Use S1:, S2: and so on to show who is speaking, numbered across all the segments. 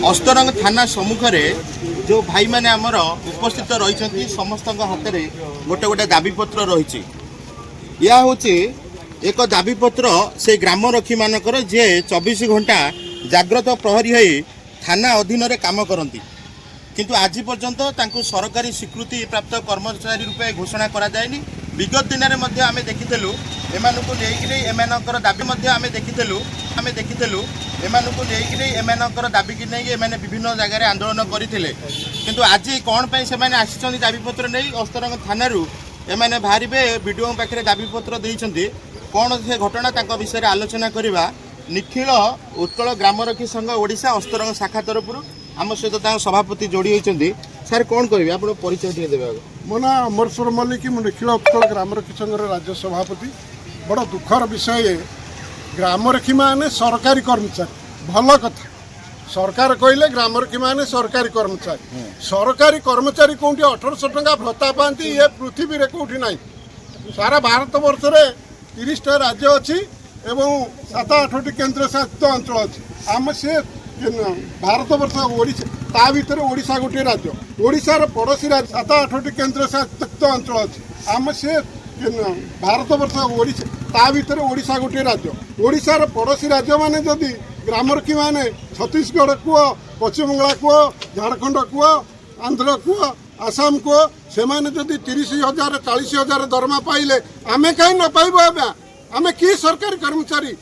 S1: अस्तरंग थाना सम्मुखें जो भाई मैंने आमर उपस्थित रही समस्त हाथ में गोटे गोटे दाबीपत्र रही या हूँ एक दाबीपत्र से ग्राम रक्षी मानकर जे 24 घंटा जाग्रत प्रहरी हो थाना अधीन काम करती किंतु आज पर्यंत सरकारी स्वीकृति प्राप्त कर्मचारी रूपे घोषणा करा जाएनी। विगत दिन में आम देखीलु एमानकर दाबी आम देखीलु एमानकर दाबी की नहीं एमाने विभिन्न जगह आंदोलन करते किंतु आज कौन पे से आसी दाबीपत्र नहीं अस्तरंग थाना एमाने बाहर वीडियो पाखे दाबीपत्र देते कौन से घटना विषय आलोचना करवा निखिल उत्कल ग्रामरक्षी संघ ओडिशा अस्तरंग शाखा तरफ आम सहित सभापति जोड़ी होती सर कौन करेंगे आप परिचय टे देवे।
S2: मो ना अमरेश्वर मल्लिक मु निखिल उत्कल ग्रामरक्षी संघ राज्य सभापति। बड़ दुखर विषय ग्रामरक्षी माने सरकारी कर्मचारी भल कथा सरकार कहले ग्रामरक्षी माने सरकारी कर्मचारी कौटी 1800 टंका भत्ता पाती ये पृथ्वी रे कौटी ना सारा भारत वर्ष रे 30टा राज्य अच्छी एवं 7-8टी केन्द्र शासित अंचल अच्छी आम से भारत वर्ष ओडिशा ता भीतर ओडिशा गोटे राज्य ओडिशार पड़ोसी राज्य 7-8टी केन्द्र शासित अंचल अच्छी आम से भारत वर्ष ओडिशा ता भीतर ओडिशा गोटे राज्य ओडिशार पड़ोसी राज्य माने जदि ग्रामरक्षी माने छत्तीसगढ़ कुह पश्चिम बंगाल कुह झारखंड कुह आंध्र कुह आसाम कुह से माने जदि 30,000 40,000 दरमा पाइले आमे कहीं न पाइबो आबा आमे की सरकारी कर्मचारी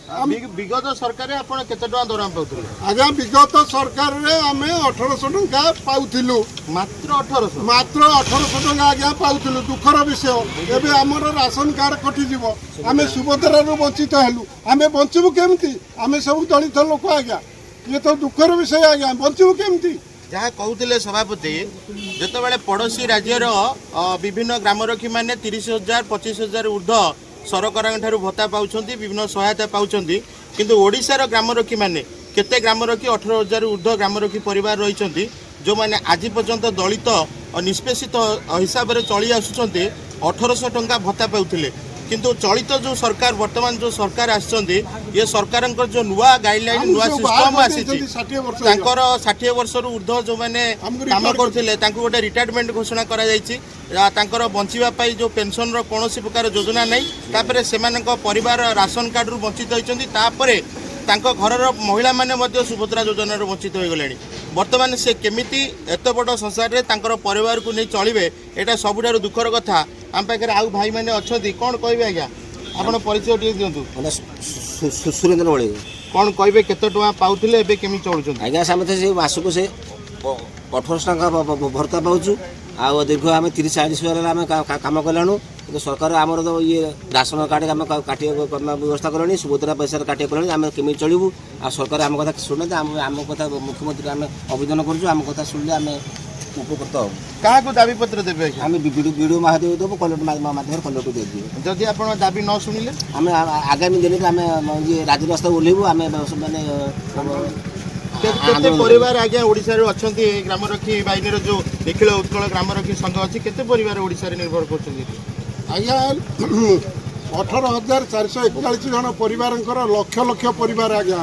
S1: विगत सरकार आपण केते टका दरमा पाउथले
S2: आगा विगत सरकार रे आमे 1800 टंका पाउथिलु
S1: मात्र
S2: 1800 टंका आगा पाउथिलु दुखर विषय एबे हमर राशन कार्ड कटि जीवो आमे सुभद्रा रु वंचित हेलु आमे बंचबु केमती आमे सब दलित लोक आगा ये तो दुखर विषय आगा बंचबु केमती
S1: जहाँ कहते सभापति जिते बड़े पड़ोसी राज्यर विभिन्न ग्रामरक्षी मैंने 30,000 25,000 ऊर्ध्व सरकार भत्ता पाँच विभिन्न सहायता पाँच किंतु ओडिशार ग्रामरक्षी मैंने केते ग्रामरक्षी 18,000 ऊर्ध्व ग्रामरक्षी परिवार रही जो मैंने आज पर्यंत दलित और निष्पेषित हिसाब से चली आसुँच 1800 टंका भत्ता पाउथिले किंतु चलित जो सरकार वर्तमान जो सरकार आसछन्ती ये सरकार जो नुआ गाइडलाइन नुआ सिस्टम आसी 60 वर्ष ऊर्ध्व जो मैंने काम करथिले तांको गोटे रिटायरमेंट घोषणा करा जायछि तांकर बंचिबा पाई जो पेंशन रो कोनोसी प्रकार योजना नै तापरे सेमानक परिवार राशन कार्ड रु वंचित होइछन्ती तापरे तांको घरर महिला माने मध्ये सुभद्रा योजना रो वंचित होई गलेनी वर्तमान से केमिति एत बड़ संसार रे तांकर परिवार को नै चलिबे एटा सबुठारु दुखर कथा आम पाखे आउ भाई मैंने अच्छा कौन कहे आज्ञा आप परिचय टे दिंतु
S3: सुरेन्द्र बड़े
S1: कौन कहे केते टका पाउथिले एबे केमि चलुछन
S3: आज्ञा समते से मासको से 1800 टका भर्ता पाउछु आ दीर्घ आम 30-40 हजार आम काम कलाणु तो सरकार आमर तो ये राशन कार्ड आम काटे व्यवस्था कलानी सुभद्रा पैसा काटे कलानी आम केमी चलू आ सरकार आम कथा शुणे आम कथा मुख्यमंत्री आम आवेदन करूँ आम कथा शुणिले आम उपकृत हो
S1: क्या दाबीपत्र देवे
S3: आम वीडियो महादेव देव कलेक्टर माध्यम कलेक्टर देवी
S1: जदि आप दाबी न शुणिले
S3: आम आगामी दिन में आम ये राजरास्ता ओह्लू आम मैंने
S1: परिवार आज्ञा ओडिशा रे अछंती ग्रामरक्षी बाहिनीर जो निखिल उत्कल ग्रामरक्षी संघ अच्छी केते परिवार ओडिशा रे निर्भर करछन्ती
S2: आज्ञा 18,441 जन परिवार लक्ष लक्ष परिवार आज्ञा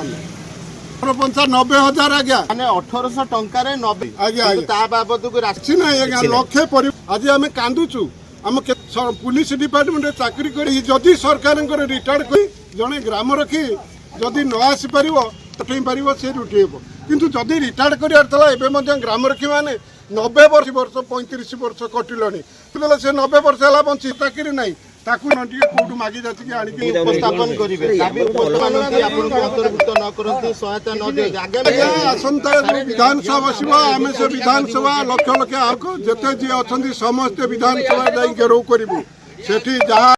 S2: 95,000 आज्ञा
S1: माने 1800 टंका रे 90
S2: आज्ञा
S1: ता बाबत को
S2: राशि ना आज्ञा लक्ष परिवार आज आम कांदुचु आम पुलिस डिपार्टमेंट चाकरी करी जदि सरकार रिटायर्ड कर जड़े ग्रामरक्षी जदि न आसी पार उठे पार से उठेब किंतु जदि रिटायर्ड कर ग्रामरक्षी मैंने 90 वर्ष 35 वर्ष कटिलनी से 90 वर्ष है बंची चाकरी ना ताकू कोटू मागी जाती
S1: उपस्थापन करेंगे अंतर्भुक्त न करते सहायता न दे
S2: आसंता विधानसभा बसवा आम से विधानसभा लक्ष लक्ष आक जिते जी अच्छा समस्ते विधानसभा जाई घेराव करूँ से जहाँ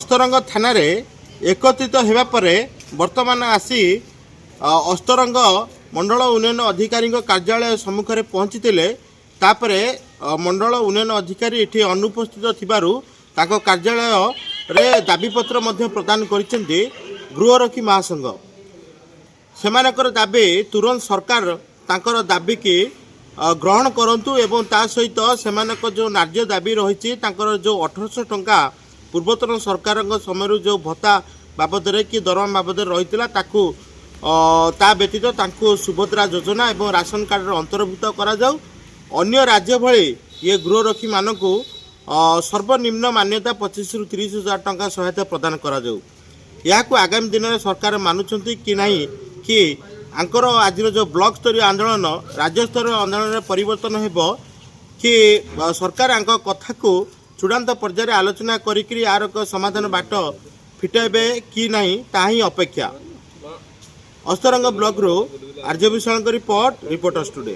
S1: अस्तरंग थाना रे एकत्रित होगा पर वर्तमान आसी ଅସ୍ତରଙ୍ଗ ମଣ୍ଡଳ ଉନ୍ନୟନ ଅଧିକାରୀଙ୍କ କାର୍ଯ୍ୟାଳୟ ସମ୍ମୁଖରେ ପହଞ୍ଚିଥିଲେ। ତାପରେ ମଣ୍ଡଳ ଉନ୍ନୟନ ଅଧିକାରୀ ଏଠି ଅନୁପସ୍ଥିତ ଥିବାରୁ ତାଙ୍କ କାର୍ଯ୍ୟାଳୟରେ ଦାବିପତ୍ର ମଧ୍ୟ ପ୍ରଦାନ କରିଛନ୍ତି ଗୃହରକ୍ଷୀ ମହାସଂଘ। ସେମାନଙ୍କର ଦାବି ତୁରନ୍ତ ସରକାର ତାଙ୍କର ଦାବିକି ଗ୍ରହଣ କରନ୍ତୁ ଏବଂ ତା ସହିତ ସେମାନଙ୍କ ଯେଉଁ ନ୍ୟାଯ୍ୟ ଦାବି ରହିଛି ତାଙ୍କର ଯେଉଁ 1800 ଟଙ୍କା ପୂର୍ବତନ ସରକାରଙ୍କ ସମୟରୁ ଯେଉଁ ଭତ୍ତା ବାବଦରେ କି ଦରମା ବାବଦରେ ରହିଥିଲା ତାକୁ ତା ବ୍ୟତୀତ ତାଙ୍କୁ ସୁଭଦ୍ରା ଯୋଜନା ଏବଂ ରାସନ କାର୍ଡ଼ରେ ଅନ୍ତର୍ଭୁକ୍ତ କରାଯାଉ। ଅନ୍ୟ ରାଜ୍ୟ ଭଳି ଇଏ ଗୃହରକ୍ଷୀମାନଙ୍କୁ ସର୍ବନିମ୍ନ ମାନ୍ୟତା 25ରୁ 30 ହଜାର ଟଙ୍କା ସହାୟତା ପ୍ରଦାନ କରାଯାଉ। ଏହାକୁ ଆଗାମୀ ଦିନରେ ସରକାର ମାନୁଛନ୍ତି କି ନାହିଁ କି ଆଙ୍କର ଆଜିର ଯେଉଁ ବ୍ଲକ ସ୍ତରୀୟ ଆନ୍ଦୋଳନ ରାଜ୍ୟସ୍ତରୀୟ ଆନ୍ଦୋଳନରେ ପରିବର୍ତ୍ତନ ହେବ କି ସରକାର ଆଙ୍କ କଥାକୁ ଚୂଡ଼ାନ୍ତ ପର୍ଯ୍ୟାୟରେ ଆଲୋଚନା କରିକି ଏହାର ଏକ ସମାଧାନ ବାଟ ଫିଟାଇବେ କି ନାହିଁ ତାହା ହିଁ ଅପେକ୍ଷା। ଅସ୍ତରଙ୍ଗ ବ୍ଲକରୁ ଆର୍ଯ୍ୟ ବିଶ୍ୱାଳଙ୍କ ରିପୋର୍ଟର୍ସ ଟୁଡେ।